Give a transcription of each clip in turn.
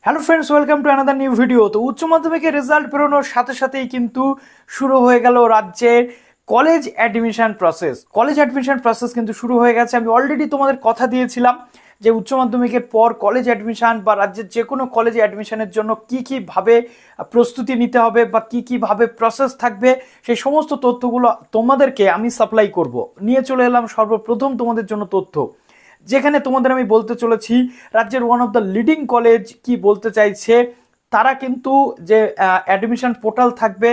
Hello friends, welcome to another new video. তো উচ্চ মাধ্যমিকের রেজাল্ট বেরোনোর সাথে সাথেই কিন্তু শুরু হয়ে গেল রাজ্যের কলেজ অ্যাডমিশন প্রসেস কিন্তু শুরু হয়ে গেছে। আমি অলরেডি তোমাদের কথা দিয়েছিলাম যে উচ্চ মাধ্যমিকের পর কলেজ অ্যাডমিশন বা রাজ্যের যে কোনো কলেজে অ্যাডমিশনের জন্য কী ভাবে প্রস্তুতি নিতে হবে বা কী ভাবে প্রসেস থাকবে, সেই সমস্ত তথ্যগুলো তোমাদেরকে আমি সাপ্লাই করব। নিয়ে চলে এলাম সর্বপ্রথম তোমাদের জন্য তথ্য, যেখানে তোমাদের আমি বলতে চলেছি রাজ্যের one of the leading college কি বলতে চাইছে। তারা কিন্তু যে অ্যাডমিশন পোর্টাল থাকবে,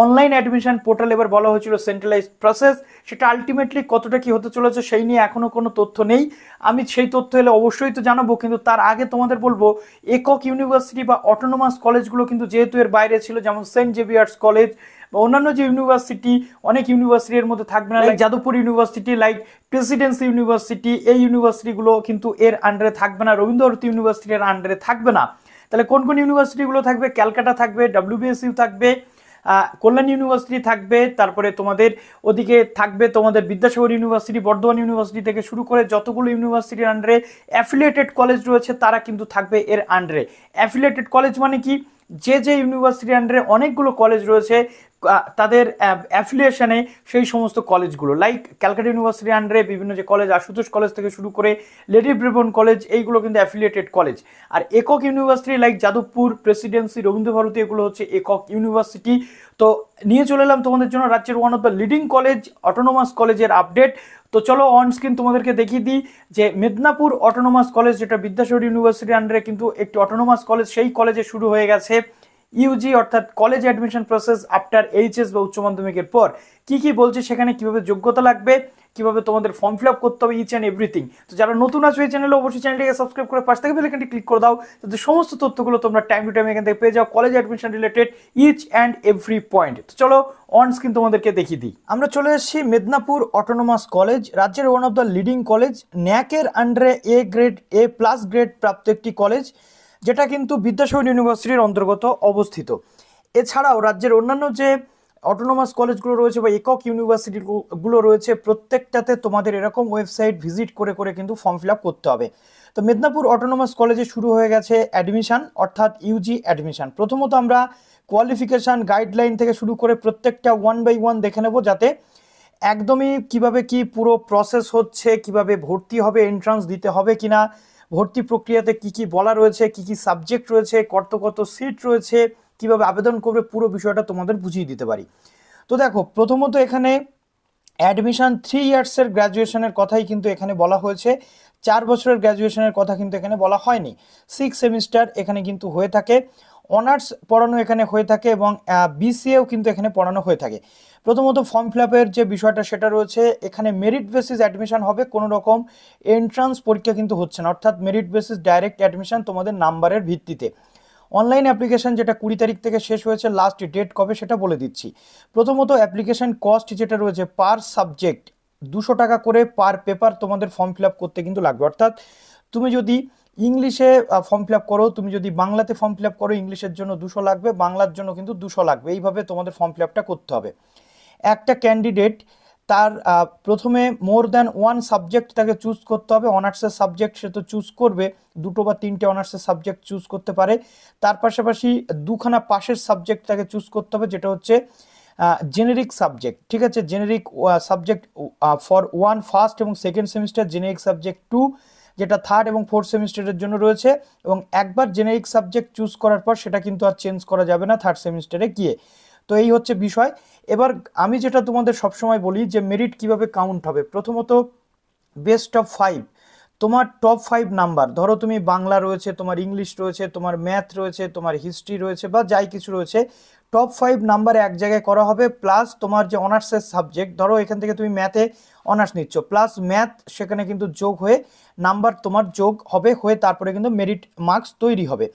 অনলাইন অ্যাডমিশন পোর্টাল, এবার বলা হয়েছিল সেন্ট্রালাইজড প্রসেস, সেটা আলটিমেটলি কতটা কি হতে চলেছে সেই নিয়ে এখনো কোনো তথ্য নেই। আমি সেই তথ্য এলে অবশ্যই তো জানাবো, কিন্তু তার আগে তোমাদের বলবো একক ইউনিভার্সিটি বা অটোনোমাস কলেজগুলো কিন্তু যেহেতু এর বাইরে ছিল, যেমন সেন্ট জেভিয়ার্স কলেজ বা অন্যান্য যে ইউনিভার্সিটি, অনেক ইউনিভার্সিটির মধ্যে থাকবে না, like Jadavpur university, like Presidency university, এই ইউনিভার্সিটিগুলো কিন্তু এর আন্ডারে থাকবে না, রবীন্দ্রভারতী ইউনিভার্সিটির আন্ডারে থাকবে না। তাহলে কোন কোন ইউনিভার্সিটিগুলো থাকবে? ক্যালকাটা থাকবে, ডব্লিউবিএসইউ থাকবে, কল্যাণ ইউনিভার্সিটি থাকবে, তারপরে তোমাদের ওদিকে থাকবে তোমাদের বিদ্যাসাগর ইউনিভার্সিটি, বর্ধমান ইউনিভার্সিটি থেকে শুরু করে যতগুলো ইউনিভার্সিটির আন্ডারে অ্যাফিলিয়েটেড কলেজ রয়েছে তারা কিন্তু থাকবে এর আন্ডারে। অ্যাফিলিয়েটেড কলেজ মানে কি? যে ইউনিভার্সিটির আন্ডারে অনেকগুলো কলেজ রয়েছে তাদের অ্যাফিলিয়েশনে সেই সমস্ত কলেজগুলো, লাইক ক্যালকাটা ইউনিভার্সিটির আন্ডারে বিভিন্ন যে কলেজ, আশুতোষ কলেজ থেকে শুরু করে লেডি ব্রেবন কলেজ, এইগুলো কিন্তু অ্যাফিলিয়েটেড কলেজ। আর একক university like Jadavpur, Presidency, Rabindra Bharati, এগুলো হচ্ছে একক ইউনিভার্সিটি। তো নিয়ে চলে এলাম তোমাদের জন্য রাজ্যের one of the leading college autonomous কলেজের আপডেট। তো চলো অন স্ক্রিন তোমাদেরকে দেখিয়ে দিই যে মেদিনীপুর অটোনোমাস কলেজ, যেটা বিদ্যাসাগর ইউনিভার্সিটির আন্ডারে কিন্তু একটি অটোনোমাস কলেজ, সেই কলেজে শুরু হয়ে গেছে ইউজি অর্থাৎ college admission process after HS বা উচ্চ মাধ্যমিকের পর। কি বলছে সেখানে, কিভাবে যোগ্যতা লাগবে, কিভাবে তোমাদের ফর্ম ফিল আপ করতে হবে, ইচ অ্যান্ড এভরিথিং। তো যারা নতুন আছো এই চ্যানেলে, অবশ্যই চ্যানেলটিকে সাবস্ক্রাইব করে পাশ থেকে বেল আইকনটি ক্লিক করে দাও, যাতে সমস্ত তথ্যগুলো তোমরা টাইম টু টাইম এখান থেকে পেয়ে যাও, college admission related each and every point. তো চলো অন স্ক্রিন তোমাদেরকে দেখিয়ে দিই। আমরা চলে এসেছি মেদিনীপুর অটোনোমাস কলেজ, রাজ্যের one of the leading college, ন্যাকের আন্ডারে এ প্লাস গ্রেড প্রাপ্ত একটি কলেজ, যেটা কিন্তু বিদ্যাসাগর ইউনিভার্সিটির অন্তর্গত অবস্থিত। এছাড়াও রাজ্যের অন্যান্য যে অটোনোমাস কলেজগুলো রয়েছে বা একক ইউনিভার্সিটিগুলো রয়েছে, প্রত্যেকটাতে তোমাদের এরকম ওয়েবসাইট ভিজিট করে করে কিন্তু ফর্ম ফিল আপ করতে হবে। তো মেদিনীপুর অটোনোমাস কলেজে শুরু হয়ে গেছে অ্যাডমিশন অর্থাৎ ইউজি অ্যাডমিশন। প্রথমত আমরা কোয়ালিফিকেশান গাইডলাইন থেকে শুরু করে প্রত্যেকটা ওয়ান বাই ওয়ান দেখে নেব, যাতে একদমই কিভাবে কি পুরো প্রসেস হচ্ছে, কিভাবে ভর্তি হবে, এন্ট্রান্স দিতে হবে কিনা, ভর্তি প্রক্রিয়াতে কি বলা রয়েছে, কি সাবজেক্ট রয়েছে, কত সিট রয়েছে, কিভাবে আবেদন করবে, পুরো বিষয়টা তোমাদের বুঝিয়ে দিতে পারি। তো দেখো, প্রথমত এখানে অ্যাডমিশন 3 ইয়ার্সের গ্র্যাজুয়েশনের কথাই কিন্তু এখানে বলা হয়েছে, 4 বছরের গ্র্যাজুয়েশনের কথা কিন্তু এখানে বলা হয়নি। 6 সেমিস্টার এখানে কিন্তু হয়ে থাকে, অনার্স পড়ানো এখানে হয়ে থাকে এবং বিসিএও কিন্তু এখানে পড়ানো হয়ে থাকে। প্রথমত ফর্ম ফিল আপের যে বিষয়টা সেটা রয়েছে, এখানে মেরিট বেসিস অ্যাডমিশন হবে, কোনো রকম এন্ট্রান্স পরীক্ষা কিন্তু হচ্ছে না, অর্থাৎ মেরিট বেসিস ডাইরেক্ট অ্যাডমিশন তোমাদের নাম্বারের ভিত্তিতে। অনলাইন অ্যাপ্লিকেশন যেটা 20 তারিখ থেকে শেষ হয়েছে, লাস্ট ডেট কবে সেটা বলে দিচ্ছি। প্রথমত অ্যাপ্লিকেশন কস্ট যেটা রয়েছে পার সাবজেক্ট 200 টাকা করে পার পেপার তোমাদের ফর্ম ফিল আপ করতে কিন্তু লাগবে। অর্থাৎ তুমি যদি ইংলিশে ফর্ম ফিল আপ করো, তুমি যদি বাংলাতে ফর্ম ফিল আপ করো, ইংলিশের জন্য 200 লাগবে, বাংলার জন্য কিন্তু 200 লাগবে, এইভাবে তোমাদের ফর্ম ফিল আপটা করতে হবে। একটা ক্যান্ডিডেট তার প্রথমে মোর দ্যান ওয়ান সাবজেক্ট তাকে চুজ করতে হবে। অনার্সের সাবজেক্ট সে তো চুজ করবে, 2টো বা 3টে অনার্সের সাবজেক্ট চুজ করতে পারে। তার পাশাপাশি 2খানা পাশের সাবজেক্ট তাকে চুজ করতে হবে, যেটা হচ্ছে জেনেরিক সাবজেক্ট। ঠিক আছে, জেনেরিক সাবজেক্ট ফর 1 ফার্স্ট এবং সেকেন্ড সেমিস্টার, জেনেরিক সাবজেক্ট 2 যেটা থার্ড এবং ফোর্থ সেমিস্টারের জন্য রয়েছে। এবং একবার জেনেরিক সাবজেক্ট চুজ করার পর সেটা কিন্তু আর চেঞ্জ করা যাবে না থার্ড সেমিস্টারে গিয়ে। তো এই হচ্ছে বিষয়। এবার আমি যেটা তোমাদের সবসময় বলি যে মেরিট কিভাবে কাউন্ট হবে, প্রথমত বেস্ট অফ 5, তোমার টপ 5 নাম্বার, ধরো তুমি বাংলা রয়েছে, তোমার ইংলিশ রয়েছে, তোমার ম্যাথ রয়েছে, তোমার হিস্ট্রি রয়েছে বা যাই কিছু রয়েছে, টপ 5 নাম্বারে এক জায়গায় করা হবে, প্লাস তোমার যে অনার্সের সাবজেক্ট, ধরো এখান থেকে তুমি ম্যাথে অনার্স নিচ্ছ, প্লাস ম্যাথ সেখানে কিন্তু যোগ হয়ে নাম্বার তোমার যোগ হবে, হয়ে তারপরে কিন্তু মেরিট মার্কস তৈরি হবে।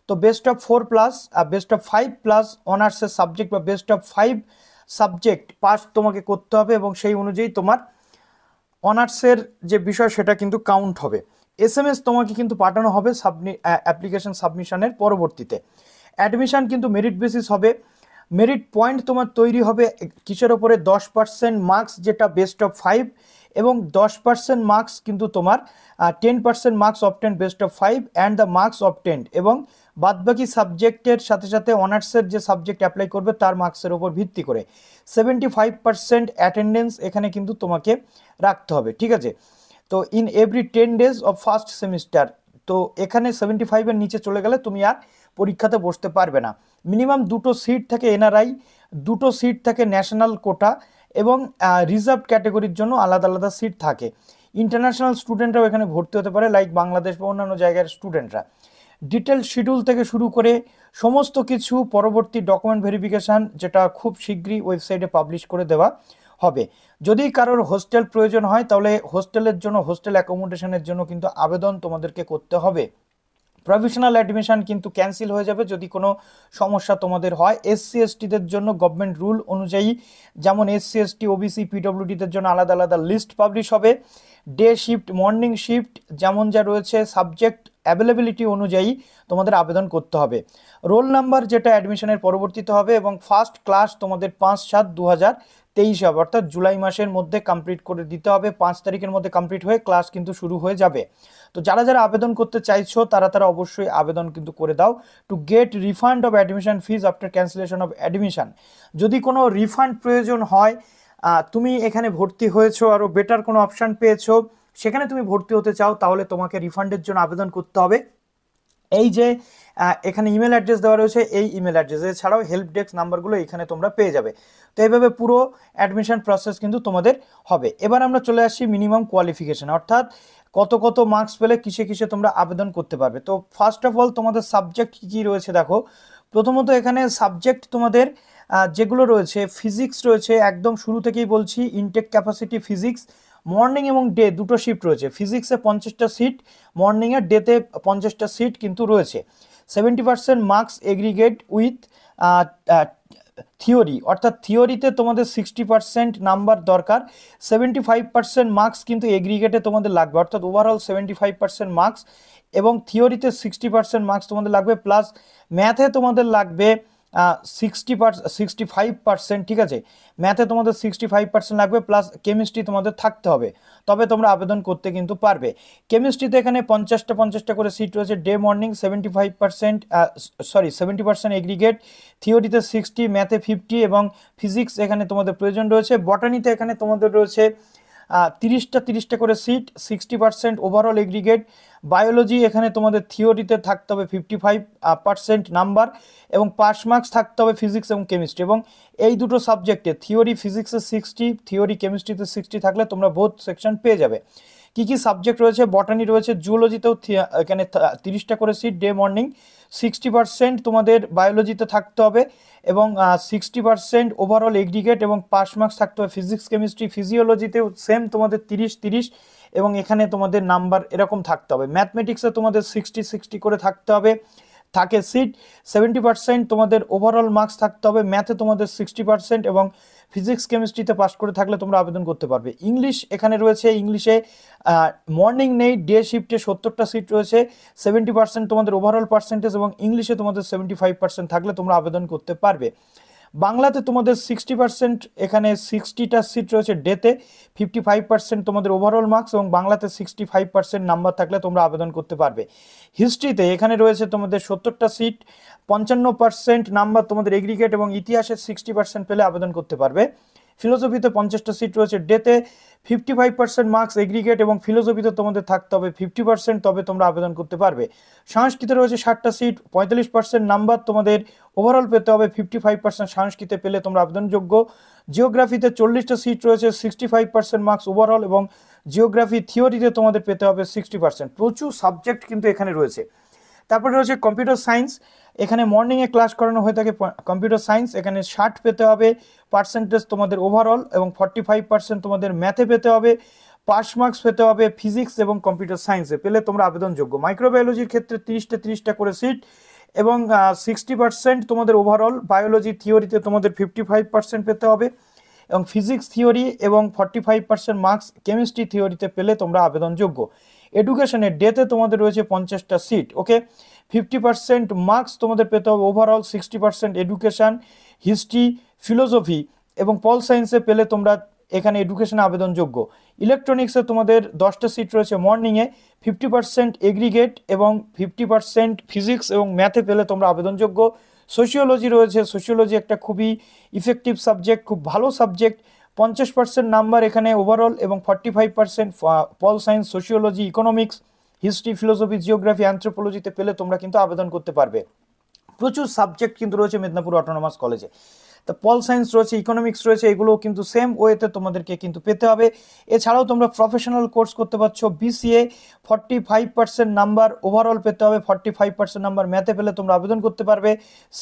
তো best of 4 plus best of 5 plus অনার্সের সাবজেক্ট বা বেস্ট অফ 5 সাবজেক্ট পাস তোমাকে করতে হবে, এবং সেই অনুযায়ী তোমার অনার্সের যে বিষয় সেটা কিন্তু কাউন্ট হবে। SMS তোমাকে কিন্তু পাঠানো হবে অ্যাপ্লিকেশন সাবমিশনের পরবর্তীতে। অ্যাডমিশন কিন্তু মেরিট বেসিস হবে, মেরিট পয়েন্ট তোমার তৈরি হবে কিসের ওপরে? 10% মার্কস, যেটা বেস্ট অফ 5, এবং 10% মার্কস কিন্তু তোমার 10% marks obtained best of 5 and the marks obtained, এবং বাদবাকি সাবজেক্টের সাথে সাথে অনার্সের যে সাবজেক্ট অ্যাপ্লাই করবে তার মার্কসের উপর ভিত্তি করে 75% অ্যাটেন্ডেন্স এখানে কিন্তু তোমাকে রাখতে হবে, ঠিক আছে। তো in every 10 days of first semester, তো এখানে 75-এর নিচে চলে গেলে তুমি আর পরীক্ষাতে বসতে পারবে না। মিনিমাম 2টো সিট থাকে এনআরআই, 2টো সিট থাকে ন্যাশনাল কোটা, এবং রিজার্ভ ক্যাটাগরির জন্য আলাদা আলাদা সিট থাকে। ইন্টারন্যাশনাল স্টুডেন্টরাও এখানে ভর্তি হতে পারে, লাইক বাংলাদেশ বা অন্যান্য জায়গার স্টুডেন্টরা। ডিটেল শিডিউল থেকে শুরু করে সমস্ত কিছু পরবর্তী ডকুমেন্ট ভেরিফিকেশান, যেটা খুব শীঘ্রই ওয়েবসাইটে পাবলিশ করে দেওয়া হবে। যদি কারোর হোস্টেল প্রয়োজন হয় তাহলে হোস্টেলের জন্য, হোস্টেল অ্যাকোমোডেশনের জন্য কিন্তু আবেদন তোমাদেরকে করতে হবে। প্রফেশনাল অ্যাডমিশন কিন্তু ক্যান্সেল হয়ে যাবে যদি কোনো সমস্যা তোমাদের হয়। এসসি এসটিদের জন্য গভর্নমেন্ট রুল অনুযায়ী, যেমন এসসি এসটি ওবিসি পিডব্লিউডিদের জন্য আলাদা আলাদা লিস্ট পাবলিশ হবে। ডে শিফট, মর্নিং শিফট যেমন যা রয়েছে, সাবজেক্ট অ্যাভেলেবিলিটি অনুযায়ী তোমাদের আবেদন করতে হবে। রোল নাম্বার যেটা অ্যাডমিশনের পরবর্তীতে হবে, এবং ফার্স্ট ক্লাস তোমাদের 5/7/2023 হবে, অর্থাৎ জুলাই মাসের মধ্যে কমপ্লিট করে দিতে হবে। 5 তারিখের মধ্যে কমপ্লিট হয়ে ক্লাস কিন্তু শুরু হয়ে যাবে। তো যারা যারা আবেদন করতে চাইছো তারা অবশ্যই আবেদন কিন্তু করে দাও। To get refund of admission fees after cancellation of admission, যদি কোনো রিফান্ড প্রয়োজন হয়, তুমি এখানে ভর্তি হয়েছো, আরও বেটার কোনো অপশান পেয়েছো, সেখানে তুমি ভর্তি হতে চাও, তাহলে তোমাকে রিফান্ডের জন্য আবেদন করতে হবে। এই যে এখানে ইমেল অ্যাড্রেস দেওয়া রয়েছে, এই ইমেল অ্যাড্রেস এছাড়াও হেল্প ডেস্ক নাম্বারগুলো এখানে তোমরা পেয়ে যাবে। তো এইভাবে পুরো অ্যাডমিশন প্রসেস কিন্তু তোমাদের হবে। এবার আমরা চলে আসছি মিনিমাম কোয়ালিফিকেশন, অর্থাৎ কত কত মার্কস পেলে কিসে কিসে তোমরা আবেদন করতে পারবে। তো ফার্স্ট অফ অল তোমাদের সাবজেক্ট কী কী রয়েছে দেখো। প্রথমত এখানে সাবজেক্ট তোমাদের যেগুলো রয়েছে, ফিজিক্স রয়েছে, একদম শুরু থেকেই বলছি, ইনটেক ক্যাপাসিটি ফিজিক্স। মর্নিং এবং ডে দুটো শিফট রয়েছে, ফিজিক্সে 50টা সিট, মর্নিংয়ে ডেতে 50টা সিট কিন্তু রয়েছে। 70% মার্কস এগ্রিগেট উইথ থিওরি, অর্থাৎ থিওরিতে তোমাদের 60% নাম্বার দরকার, 75% মার্কস কিন্তু এগ্রিগেটে তোমাদের লাগবে, অর্থাৎ ওভারঅল 75% মার্কস, এবং থিওরিতে 60% মার্কস তোমাদের লাগবে, প্লাস ম্যাথে তোমাদের লাগবে 65%, ঠিক আছে। ম্যাথে তোমাদের 65% লাগবে, প্লাস কেমিস্ট্রি তোমাদের থাকতে হবে, তবে তোমরা আবেদন করতে কিন্তু পারবে। কেমিস্ট্রিতে এখানে 50টা করে সিট রয়েছে, ডে মর্নিং 70% এগ্রিগেট, থিওরিতে 60, ম্যাথে 50, এবং ফিজিক্স এখানে তোমাদের প্রয়োজন রয়েছে। বটানিতে এখানে তোমাদের রয়েছে 30টা করে সিট, 60% ওভারঅল এগ্রিগেট। বায়োলজি এখানে তোমাদের থিওরিতে থাকতে হবে 55% নাম্বার, এবং পাস মার্কস থাকতে হবে ফিজিক্স এবং কেমিস্ট্রি, এবং এই দুটো সাবজেক্টে থিওরি ফিজিক্সে 60, থিওরি কেমিস্ট্রিতে 60 থাকলে তোমরা বোথ সেকশন পেয়ে যাবে। কি কি সাবজেক্ট রয়েছে, বটানি রয়েছে, জুওলজিতেও এখানে 30টা করে সিট, ডে মর্নিং 60% তোমাদের বায়োলজিতে থাকতে হবে, এবং 60% ওভারঅল এগ্রিগেট, এবং পাস মার্কস থাকতে হবে ফিজিক্স কেমিস্ট্রি। ফিজিওলজিতেও সেম তোমাদের 30, এবং এখানে তোমাদের নাম্বার এরকম থাকতে হবে। ম্যাথমেটিক্সে তোমাদের 60 করে থাকতে হবে, থাকে সিট। 70% তোমাদের ওভারঅল মার্কস থাকতে হবে, ম্যাথে তোমাদের 60%, এবং ফিজিক্স কেমিস্ট্রিতে পাস করে থাকলে তোমরা আবেদন করতে পারবে। ইংলিশ এখানে রয়েছে, ইংলিশে মর্নিং নেই, ডে শিফটে 70টা সিট রয়েছে, 70% তোমাদের ওভারঅল পার্সেন্টেজ, এবং ইংলিশে তোমাদের 75% থাকলে তোমরা আবেদন করতে পারবে। বাংলাতে তোমাদের 60%, এখানে 60টা সিট রয়েছে ডেতে, 55% তোমাদের ওভারঅল মার্কস, এবং বাংলাতে 65% নাম্বার থাকলে তোমরা আবেদন করতে পারবে। হিস্ট্রিতে এখানে রয়েছে তোমাদের 70টা সিট, 55% নাম্বার তোমাদের এগ্রিগেট, এবং ইতিহাসে 60% পেলে আবেদন করতে পারবে। ফিলোসফিতে 50টা সিট রয়েছে ডেতে, 55% মার্কস এগ্রিগেট, এবং ফিলোসফিতে তোমাদের থাকতে হবে 50%, তবে তোমরা আবেদন করতে পারবে। সংস্কৃতে রয়েছে 60টা সিট, 45% নাম্বার তোমাদের ওভারঅল পেতে হবে, 55% সংস্কৃতে পেলে তোমরা আবেদনযোগ্য। জিওগ্রাফিতে 40টা সিট রয়েছে, 65% মার্কস ওভারঅল, এবং জিওগ্রাফি থিওরিতে তোমাদের পেতে হবে 60%। প্রচুর সাবজেক্ট কিন্তু এখানে রয়েছে। তারপরে রয়েছে কম্পিউটার সায়েন্স, এখানে মর্নিংয়ে ক্লাস করানো হয়ে থাকে কম্পিউটার সায়েন্স, এখানে 60 পেতে হবে পার্সেন্টেজ তোমাদের ওভারঅল, এবং 45% তোমাদের ম্যাথে পেতে হবে, পাস মার্কস পেতে হবে ফিজিক্স এবং কম্পিউটার সায়েন্সে, পেলে তোমরা আবেদনযোগ্য। মাইক্রোবায়োলজির ক্ষেত্রে 30টা করে সিট, এবং 60% তোমাদের ওভারঅল। বায়োলজি থিওরিতে তোমাদের 55% পেতে হবে, এবং ফিজিক্স থিওরি এবং 45% মার্কস কেমিস্ট্রি থিওরিতে পেলে তোমরা আবেদনযোগ্য। এডুকেশনের ডেতে তোমাদের রয়েছে 50টা সিট, ওকে। 50% মার্কস তোমাদের পেতে হবে ওভারঅল, 60% এডুকেশন, হিস্ট্রি, ফিলোসফি এবং পল সায়েন্সে পেলে তোমরা এখানে এডুকেশনে আবেদনযোগ্য। ইলেকট্রনিক্সে তোমাদের 10টা সিট রয়েছে মর্নিংয়ে, 50% এগ্রিগেট এবং 50% ফিজিক্স এবং ম্যাথে পেলে তোমরা আবেদনযোগ্য। সোশিওলজি রয়েছে, সোশিওলজি একটা খুবই ইফেক্টিভ সাবজেক্ট, খুব ভালো সাবজেক্ট, 50% নাম্বার এখানে ওভারঅল এবং 45% pol science, sociology, economics, history, philosophy, geography, অ্যানথ্রোপোলজিতে পেলে তোমরা কিন্তু আবেদন করতে পারবে। প্রচুর সাবজেক্ট কিন্তু রয়েছে মেদিনীপুর অটোনমাস কলেজে। তো পল সায়েন্স রয়েছে, ইকোনমিক্স রয়েছে, এগুলোও কিন্তু সেম ওয়েতে তোমাদেরকে কিন্তু পেতে হবে। এছাড়াও তোমরা প্রফেশনাল কোর্স করতে পারছো বিসিএ, 45% নাম্বার ওভারঅল পেতে হবে, 45% নাম্বার ম্যাথে পেলে তোমরা আবেদন করতে পারবে।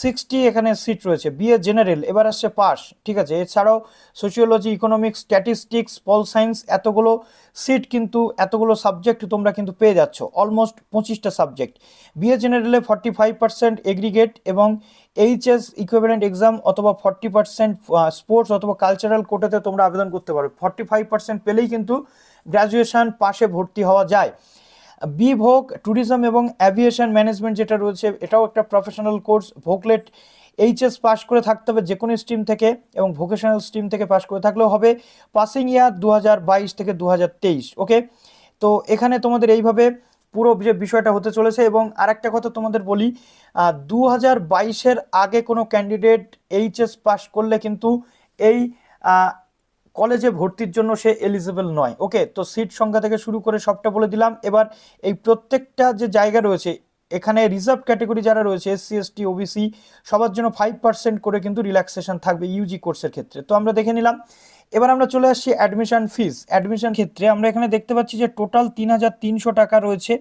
60 এখানে সিট রয়েছে। বিএ জেনারেল এবার আসছে পাস, ঠিক আছে। এছাড়াও sociology, economics, statistics, pol science, এতগুলো সিট কিন্তু, এতগুলো সাবজেক্ট তোমরা কিন্তু পেয়ে যাচ্ছ, অলমোস্ট 25টা সাবজেক্ট। বিএ জেনারেলে 45% এগ্রিগেট এবং এইচএস ইকুইভ্যালেন্ট এক্সাম অথবা 40% স্পোর্টস অথবা কালচারাল কোটাতে তোমরা আবেদন করতে পারো। 45% পেলেই কিন্তু গ্র্যাজুয়েশন পাশে ভর্তি হওয়া যায়। বি ভোগ ট্যুরিজম এবং অ্যাভিয়েশন ম্যানেজমেন্ট যেটা রয়েছে, এটাও একটা প্রফেশনাল কোর্স। ভোগলেট এইচএস পাস করে থাকতে হবে যে কোনো স্ট্রিম থেকে এবং ভোকেশনাল স্ট্রিম থেকে পাস করে থাকলেও হবে। পাসিং ইয়ার 2022 থেকে 2023। ওকে, তো এখানে তোমাদের এইভাবে পুরো যে বিষয়টা হতে চলেছে। এবং আরেকটা কথা তোমাদের বলি, 2022-এর আগে কোনো ক্যান্ডিডেট এইচএস পাস করলে কিন্তু এই কলেজে ভর্তির জন্য সে এলিজিবল নয়। ওকে, তো সিট সংখ্যা থেকে শুরু করে সবটা বলে দিলাম। এবার এই প্রত্যেকটা যে জায়গা রয়েছে, এখানে রিজার্ভ ক্যাটাগরি যারা রয়েছে, এসসি, এসটি, ওবিসি, সবার জন্য 5% করে কিন্তু রিল্যাক্সেশন থাকবে ইউজি কোর্সের ক্ষেত্রে। তো আমরা দেখে নিলাম। এবার আমরা চলে আসছি অ্যাডমিশন ফিস। অ্যাডমিশন ক্ষেত্রে আমরা এখানে দেখতে পাচ্ছি যে টোটাল 3300 টাকা রয়েছে।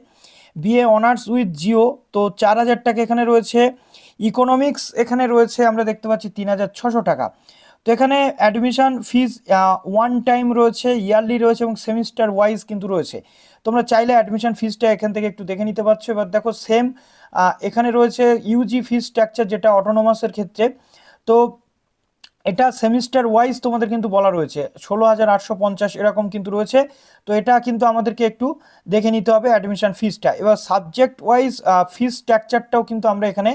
বিএ অনার্স উইথ জিও তো 4000 টাকা এখানে রয়েছে। ইকোনমিক্স এখানে রয়েছে আমরা দেখতে পাচ্ছি 3600 টাকা। তো এখানে অ্যাডমিশন ফিস ওয়ান টাইম রয়েছে, ইয়ারলি রয়েছে এবং সেমিস্টার ওয়াইজ কিন্তু রয়েছে। তোমরা চাইলে অ্যাডমিশন ফিসটা এখান থেকে একটু দেখে নিতে পারছো। এবার দেখো সেম এখানে রয়েছে ইউজি ফিস স্ট্রাকচার যেটা অটোনোমাসের ক্ষেত্রে। তো এটা সেমিস্টার ওয়াইজ তোমাদের কিন্তু বলা রয়েছে 16,850 এরকম কিন্তু রয়েছে। তো এটা কিন্তু আমাদেরকে একটু দেখে নিতে হবে অ্যাডমিশন ফিসটা। এবার সাবজেক্ট ওয়াইজ ফিস স্ট্রাকচারটাও কিন্তু আমরা এখানে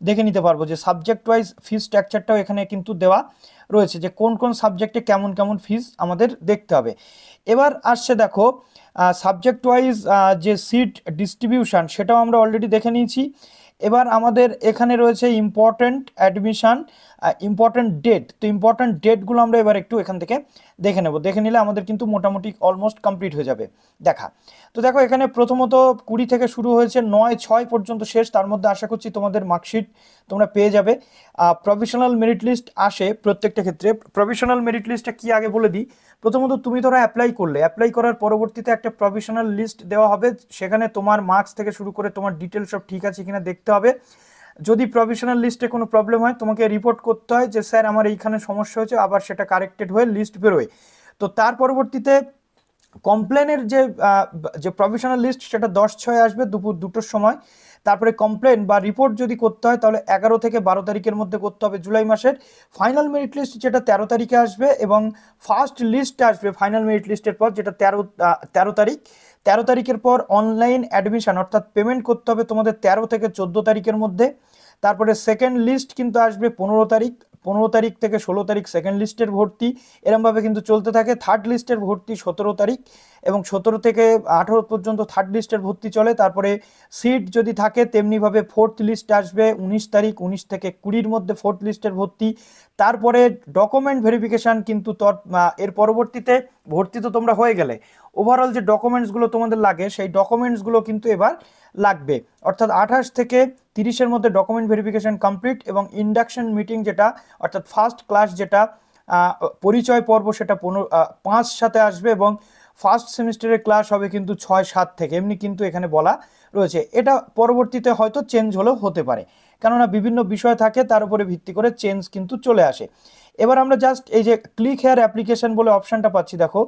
দেখে নিতে পারবো, যে সাবজেক্ট ওয়াইজ ফিস স্ট্রাকচারটাও এখানে কিন্তু দেওয়া রয়েছে, যে কোন কোন সাবজেক্টে কেমন কেমন ফিস আমাদের দেখতে হবে। এবার আসছে দেখো সাবজেক্ট ওয়াইজ যে সিট ডিস্ট্রিবিউশন, সেটাও আমরা অলরেডি দেখে নিয়েছি। এবার আমাদের এখানে রয়েছে ইম্পর্ট্যান্ট অ্যাডমিশন, ইম্পর্ট্যান্ট ডেট। তো ইম্পর্ট্যান্ট ডেটগুলো আমরা এবার একটু এখান থেকে দেখে নেব। দেখে নিলে আমাদের কিন্তু মোটামুটি অলমোস্ট কমপ্লিট হয়ে যাবে দেখা। তো দেখো এখানে প্রথমত 20 থেকে শুরু হয়েছে, 9/6 পর্যন্ত শেষ। তার মধ্যে আশা করছি তোমাদের মার্কশিট তোমরা পেয়ে যাবে। প্রভিশনাল মেরিট লিস্ট আসে প্রত্যেকটা ক্ষেত্রে। প্রভিশনাল মেরিট লিস্টটা কি আগে বলে দিই। প্রথমত তুমি ধরো অ্যাপ্লাই করলে, অ্যাপ্লাই করার পরবর্তীতে একটা প্রভিশনাল লিস্ট দেওয়া হবে। সেখানে তোমার মার্কস থেকে শুরু করে তোমার ডিটেলস সব ঠিক আছে কিনা দেখতে হবে। যদি প্রভিশনাল লিস্টে কোনো প্রবলেম হয়, তোমাকে রিপোর্ট করতে হয় যে স্যার আমার এইখানে সমস্যা হয়েছে, আবার সেটা কারেক্টেড হয়ে লিস্ট বেরোয়। তো তার পরবর্তীতে কমপ্লেনের যে প্রভিশনাল লিস্ট, সেটা 10/6 আসবে দুপুর 2টোর সময়। তারপরে কমপ্লেন বা রিপোর্ট যদি করতে হয় তাহলে 11 থেকে 12 তারিখের মধ্যে করতে হবে জুলাই মাসের। ফাইনাল মেরিট লিস্ট যেটা 13 তারিখে আসবে এবং ফার্স্ট লিস্ট আসবে ফাইনাল মেরিট লিস্টের পর, যেটা 13 তারিখ। 13 তারিখের পর অনলাইন অ্যাডমিশন অর্থাৎ পেমেন্ট করতে হবে তোমাদের 13 থেকে 14 তারিখের মধ্যে। তারপরে সেকেন্ড লিস্ট কিন্তু আসবে 15 তারিখ। 15 তারিখ থেকে 16 তারিখ সেকেন্ড লিস্টের ভর্তি, এরমভাবে কিন্তু চলতে থাকে। থার্ড লিস্টের ভর্তি 17 তারিখ এবং 17 থেকে 18 পর্যন্ত থার্ড লিস্টের ভর্তি চলে। তারপরে সিট যদি থাকে তেমনিভাবে ফোর্থ লিস্ট আসবে 19 তারিখ, 19 থেকে 20-র মধ্যে ফোর্থ লিস্টের ভর্তি। তারপরে ডকুমেন্ট ভেরিফিকেশান কিন্তু এর পরবর্তীতে ভর্তি তো তোমরা হয়ে গেলে, ওভারঅল যে ডকুমেন্টসগুলো তোমাদের লাগে সেই ডকুমেন্টসগুলো কিন্তু এবার লাগবে। অর্থাৎ 28 থেকে 30-এর মধ্যে ডকুমেন্ট ভেরিফিকেশান কমপ্লিট এবং ইন্ডাকশন মিটিং যেটা অর্থাৎ ফার্স্ট ক্লাস যেটা পরিচয় পর্ব, সেটা 5 সাথে আসবে এবং ফার্স্ট সেমিস্টারের ক্লাস হবে কিন্তু 6-7 থেকে, এমনি কিন্তু এখানে বলা রয়েছে। এটা পরবর্তীতে হয়তো চেঞ্জ হলেও হতে পারে, কেননা বিভিন্ন বিষয় থাকে, তার উপরে ভিত্তি করে চেঞ্জ কিন্তু চলে আসে। এবার আমরা জাস্ট এই যে ক্লিক হেয়ার অ্যাপ্লিকেশন বলে অপশানটা পাচ্ছি, দেখো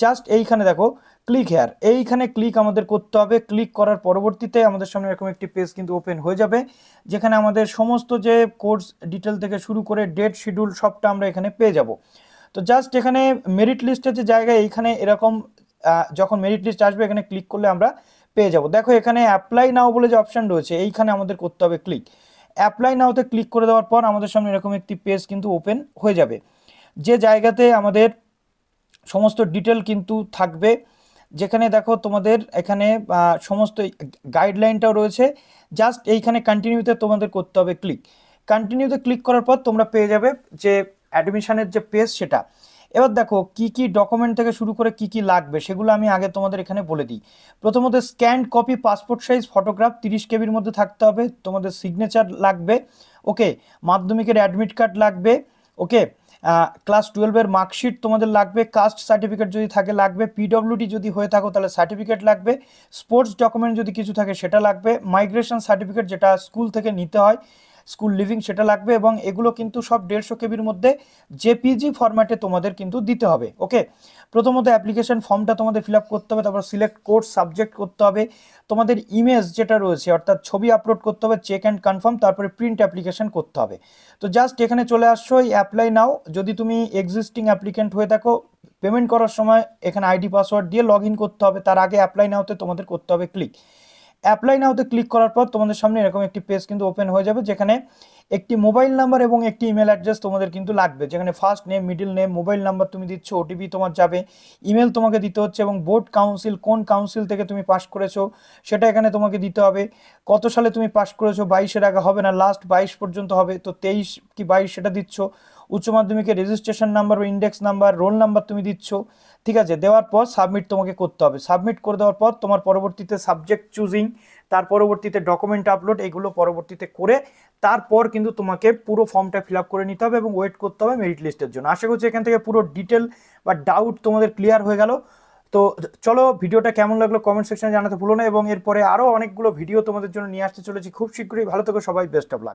জাস্ট এইখানে দেখো ক্লিক হেয়ার, এইখানে ক্লিক আমাদের করতে হবে। ক্লিক করার পরবর্তীতে আমাদের সামনে এরকম একটি পেজ কিন্তু ওপেন হয়ে যাবে, যেখানে আমাদের সমস্ত যে কোর্স ডিটেল থেকে শুরু করে ডেট শিডিউল সবটা আমরা এখানে পেয়ে যাব। তো জাস্ট এখানে মেরিট লিস্টের যে জায়গায় এইখানে এরকম যখন মেরিট লিস্ট আসবে এখানে ক্লিক করলে আমরা পেয়ে যাব। দেখো এখানে অ্যাপ্লাই নাও বলে যে অপশান রয়েছে, এইখানে আমাদের করতে হবে ক্লিক। অ্যাপ্লাই নাওতে ক্লিক করে দেওয়ার পর আমাদের সামনে এরকম একটি পেজ কিন্তু ওপেন হয়ে যাবে, যে জায়গাতে আমাদের সমস্ত ডিটেল কিন্তু থাকবে, যেখানে দেখো তোমাদের এখানে সমস্ত গাইডলাইনটাও রয়েছে। জাস্ট এইখানে কন্টিনিউতে তোমাদের করতে হবে ক্লিক। কন্টিনিউতে ক্লিক করার পর তোমরা পেয়ে যাবে যে অ্যাডমিশনের যে পেজ সেটা। এবার দেখো কি কি ডকুমেন্ট থেকে শুরু করে কি কি লাগবে সেগুলো আমি আগে তোমাদের এখানে বলে দিই। প্রথমত scanned copy passport size photograph 30 কেবির মধ্যে থাকতে হবে, তোমাদের সিগনেচার লাগবে, ওকে। মাধ্যমিকের অ্যাডমিট কার্ড লাগবে, ওকে। ক্লাস 12-এর মার্কশিট তোমাদের লাগবে, কাস্ট সার্টিফিকেট যদি থাকে লাগবে, পিডব্লিউডি যদি হয়ে থাকো তাহলে সার্টিফিকেট লাগবে, স্পোর্টস ডকুমেন্ট যদি কিছু থাকে সেটা লাগবে, মাইগ্রেশন সার্টিফিকেট যেটা স্কুল থেকে নিতে হয়, স্কুল লিভিং সেটা লাগবে, এবং এগুলো কিন্তু সব 150 কেবির মধ্যে জেপিজি ফরম্যাটে তোমাদের কিন্তু দিতে হবে, ওকে। প্রথমত অ্যাপ্লিকেশন ফর্মটা তোমাদের ফিল আপ করতে হবে, তারপর সিলেক্ট কোর্স সাবজেক্ট করতে হবে, তোমাদের ইমেজ যেটা রয়েছে অর্থাৎ ছবি আপলোড করতে হবে, চেক অ্যান্ড কনফার্ম, তারপরে প্রিন্ট অ্যাপ্লিকেশন করতে হবে। তো জাস্ট এখানে চলে আসছো, এই অ্যাপ্লাই নাও। যদি তুমি এক্সিস্টিং অ্যাপ্লিকেন্ট হয়ে থাকো, পেমেন্ট করার সময় এখানে আইডি পাসওয়ার্ড দিয়ে লগ ইন করতে হবে, তার আগে অ্যাপ্লাই নাওতে তোমাদের করতে হবে ক্লিক। অ্যাপ্লাই নাওতে ক্লিক করার পর তোমাদের সামনে এরকম একটি পেজ কিন্তু ওপেন হয়ে যাবে, যেখানে একটি মোবাইল নাম্বার এবং একটি ইমেল অ্যাড্রেস তোমাদের কিন্তু লাগবে, যেখানে first name, middle name, mobile number তুমি দিচ্ছ, ওটিপি তোমার যাবে, ইমেল তোমাকে দিতে হচ্ছে, এবং বোর্ড কাউন্সিল কোন কাউন্সিল থেকে তুমি পাস করেছো সেটা এখানে তোমাকে দিতে হবে। কত সালে তুমি পাস করেছো, 22-এর আগে হবে না, লাস্ট 22 পর্যন্ত হবে, তো 23 কি 22 সেটা দিচ্ছ। উচ্চ মাধ্যমিকের রেজিস্ট্রেশন নাম্বার বা ইন্ডেক্স নাম্বার, রোল নাম্বার তুমি দিচ্ছ, ঠিক আছে। দেওয়ার পর সাবমিট তোমাকে করতে হবে। সাবমিট করে দেওয়ার পর তোমার পরবর্তীতে সাবজেক্ট চুজিং, তার পরবর্তীতে ডকুমেন্ট আপলোড, এগুলো পরবর্তীতে করে তারপর কিন্তু তোমাকে পুরো ফর্মটা ফিল আপ করে নিতে হবে এবং ওয়েট করতে হবে মেরিট লিস্টের জন্য। আশা করছি এখান থেকে পুরো ডিটেল বা ডাউট তোমাদের ক্লিয়ার হয়ে গেল। তো চলো, ভিডিওটা কেমন লাগলো কমেন্ট সেকশনে জানাতে ভুলো না, এবং এরপরে আরও অনেকগুলো ভিডিও তোমাদের জন্য নিয়ে আসতে চলেছি খুব শীঘ্রই। ভালো থেকো সবাই, বেস্ট অফ লাক।